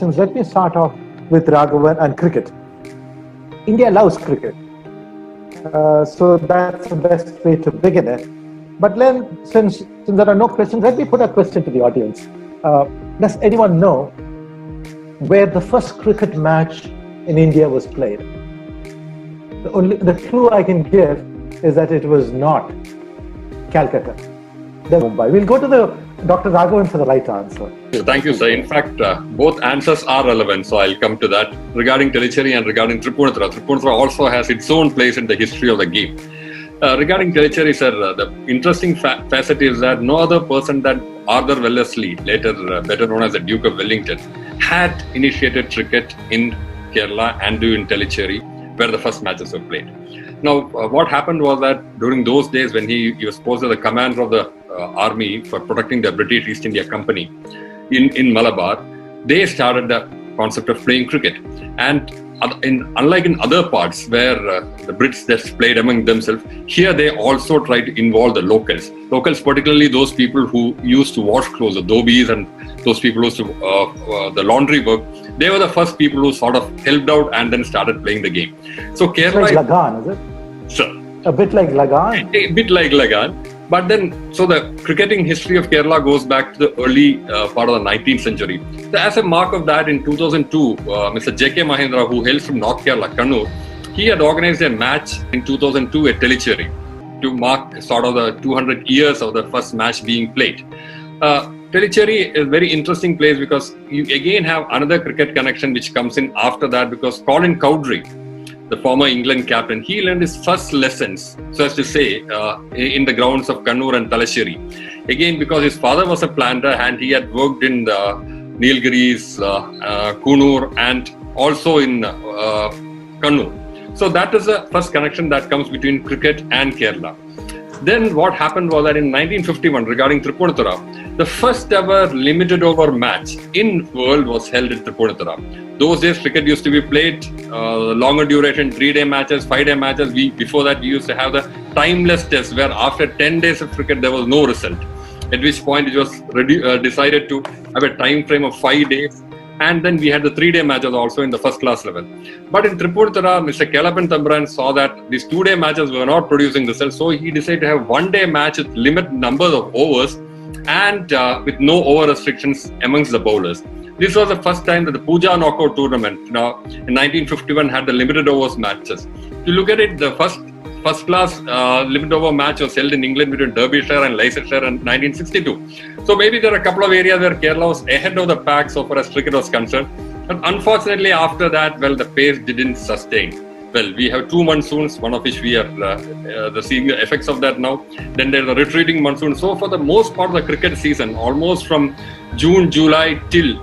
questions. Let me start off with Raghavan and cricket. India loves cricket. So that's the best way to begin it. But then, since there are no questions, let me put a question to the audience. Does anyone know where the first cricket match in India was played? The clue I can give is that it was not Calcutta, then Mumbai. We'll go to the Dr. Raghavan for the right answer. Thank you, sir. In fact, both answers are relevant, so I'll come to that. Regarding Tellicherry and regarding Tripunithura, Tripunithura also has its own place in the history of the game. Regarding Tellicherry, sir, the interesting facet is that no other person than Arthur Wellesley, later better known as the Duke of Wellington, had initiated cricket in Kerala and in Tellicherry, where the first matches were played. Now, what happened was that during those days when he was supposed to be the commander of the army for protecting the British East India Company in Malabar, they started the concept of playing cricket. And unlike in other parts where the Brits just played among themselves, here they also tried to involve the locals. Locals, particularly those people who used to wash clothes, the dhobis and those people who used to the laundry work. They were the first people who sort of helped out and then started playing the game. So Kerala, it's like Lagan, is it? Sir, a bit like Lagan. A bit like Lagan. But then, so the cricketing history of Kerala goes back to the early part of the 19th century. So as a mark of that, in 2002, Mr. J.K. Mahindra, who hails from North Kerala, Kannur, he had organized a match in 2002 at Tellicherry to mark sort of the 200 years of the first match being played. Tellicherry is a very interesting place because you again have another cricket connection which comes in after that, because Colin Cowdrey, the former England captain, he learned his first lessons, so as to say, in the grounds of Kannur and Talasheri. Again, because his father was a planter and he had worked in the Nilgiris, Kunur, and also in Kannur. So that is the first connection that comes between cricket and Kerala. Then what happened was that in 1951, regarding Tripunithura, the first ever limited over match in world was held in Tripunithura. Those days, cricket used to be played longer duration, 3-day matches, 5-day matches. Before that, we used to have the timeless test, where after 10 days of cricket, there was no result. At which point, it was decided to have a time frame of 5 days. And then we had the 3-day matches also in the first class level. But in Tripunithura, Mr. Kelapan Thamburan saw that these 2-day matches were not producing results. So he decided to have 1-day match with limited numbers of overs and with no over restrictions amongst the bowlers. This was the first time that the Pooja Knockout Tournament, in 1951, had the limited overs matches. If you look at it, the first class limited over match was held in England between Derbyshire and Leicestershire in 1962. So maybe there are a couple of areas where Kerala was ahead of the pack so far as cricket was concerned. But unfortunately, after that, the pace didn't sustain. Well, we have 2 monsoons, one of which we are seeing the effects of that now. Then there's a retreating monsoon. So for the most part of the cricket season, almost from June, July till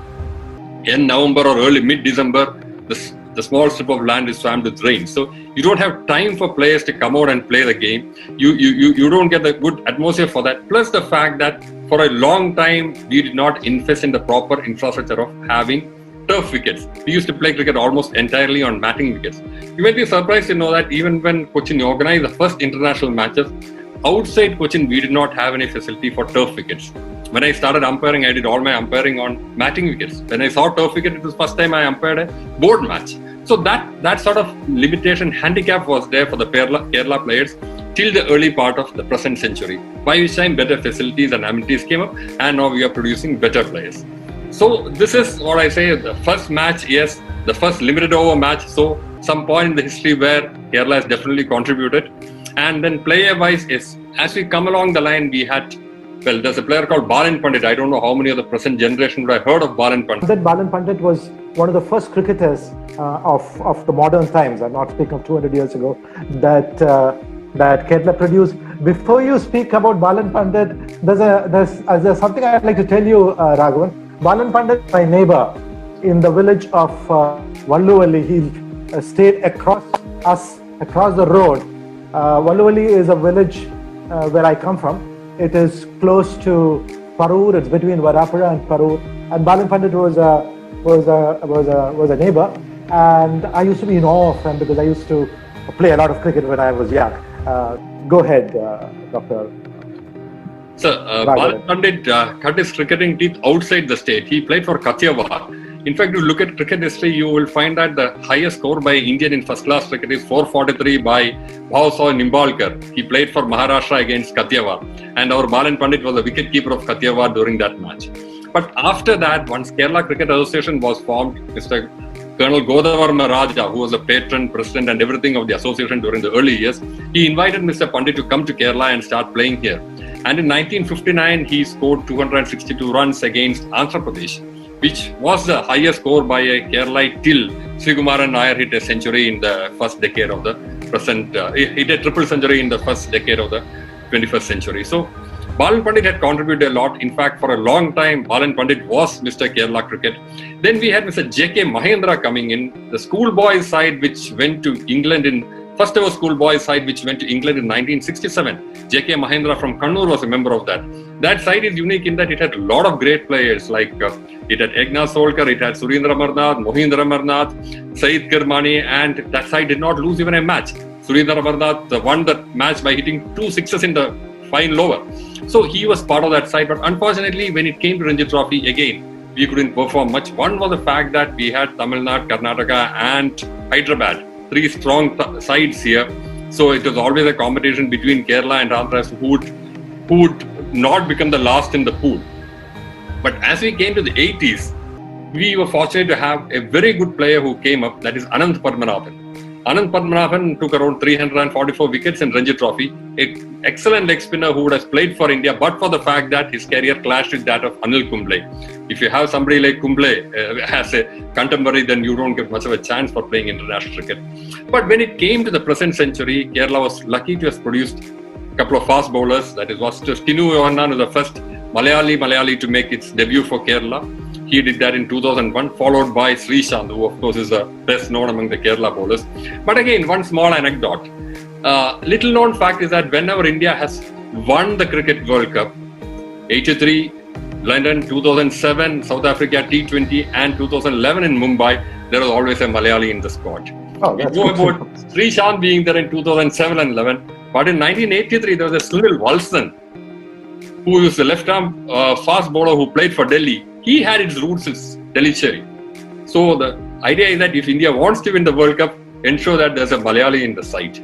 in November or early mid-December, the small strip of land is swamped with rain. So you don't have time for players to come out and play the game. You don't get the good atmosphere for that. Plus the fact that for a long time, we did not invest in the proper infrastructure of having turf wickets. We used to play cricket almost entirely on matting wickets. You might be surprised to know that even when Cochin organized the first international matches, outside Cochin, we did not have any facility for turf wickets. When I started umpiring, I did all my umpiring on matting wickets. When I saw turf wicket, it was the first time I umpired a board match. So that sort of limitation, handicap was there for the Kerala players till the early part of the present century, by which time better facilities and amenities came up, and now we are producing better players. So this is what I say, the first match, yes, the first limited over match. So some point in the history where Kerala has definitely contributed. And then player-wise, yes, as we come along the line, we had, well, there's a player called Balin Pandit. I don't know how many of the present generation would have heard of Balin Pandit. That Balin Pandit was one of the first cricketers of the modern times. I'm not speaking of 200 years ago, that Kerala produced. Before you speak about Balin Pandit, there's something I'd like to tell you, Raghavan. Balin Pandit, my neighbor in the village of Valluvalli, he stayed across the road. Valluvalli is a village where I come from. It is close to Parur. It's between Varapura and Parur. And Balin Pandit was a neighbor, and I used to be in awe of him because I used to play a lot of cricket when I was young. Go ahead, Dr. Sir, Balin Pandit cut his cricketing teeth outside the state. He played for Kathiawar In fact, if you look at cricket history, you will find that the highest score by Indian in first-class cricket is 443 by Bhavsar Nimbalkar. He played for Maharashtra against Kathiawar, and our Balan Pandit was the wicket-keeper of Kathiawar during that match. But after that, once Kerala Cricket Association was formed, Mr. Colonel Godavarma Raja, who was the patron, president and everything of the association during the early years, he invited Mr. Pandit to come to Kerala and start playing here. And in 1959, he scored 262 runs against Andhra Pradesh, which was the highest score by a Keralite till Srikumaran Nair hit a century in the first decade of the present, he hit a triple century in the first decade of the 21st century. So, Balan Pandit had contributed a lot. In fact, for a long time, Balan Pandit was Mr. Kerala Cricket. Then we had Mr. J.K. Mahendra coming in, the schoolboys side which went to England first ever schoolboys side which went to England in 1967. J.K. Mahendra from Kannur was a member of that. That side is unique in that it had a lot of great players like it had Egna Solkar, it had Surendra Amarnath, Mohindra Amarnath, Saeed Kirmani, and that side did not lose even a match. Surendra Amarnath won that match by hitting 2 sixes in the fine lower. So he was part of that side, but unfortunately when it came to Ranji Trophy again, we couldn't perform much. One was the fact that we had Tamil Nadu, Karnataka and Hyderabad, 3 strong sides here. So it was always a competition between Kerala and Andhra who would not become the last in the pool. But as we came to the 80s, we were fortunate to have a very good player who came up, that is Ananth Padmanabhan. Ananth Padmanabhan took around 344 wickets in Ranji Trophy. An excellent leg spinner who would have played for India, but for the fact that his career clashed with that of Anil Kumble. If you have somebody like Kumble as a contemporary, then you don't get much of a chance for playing international cricket. But when it came to the present century, Kerala was lucky to have produced a couple of fast bowlers. That is, was Kinu Yohannan was the first Malayali to make its debut for Kerala. He did that in 2001, followed by Srishant, who of course is the best known among the Kerala bowlers. But again, one small anecdote. Little known fact is that whenever India has won the Cricket World Cup, 83, London, 2007, South Africa T20 and 2011 in Mumbai, there was always a Malayali in the squad. Oh, that's we know about Srishant being there in 2007 and 11, but in 1983 there was a Sunil Walson, who was the left-arm fast bowler who played for Delhi. He had its roots in Delhi Cherry. So the idea is that if India wants to win the World Cup, ensure that there's a Malayali in the side.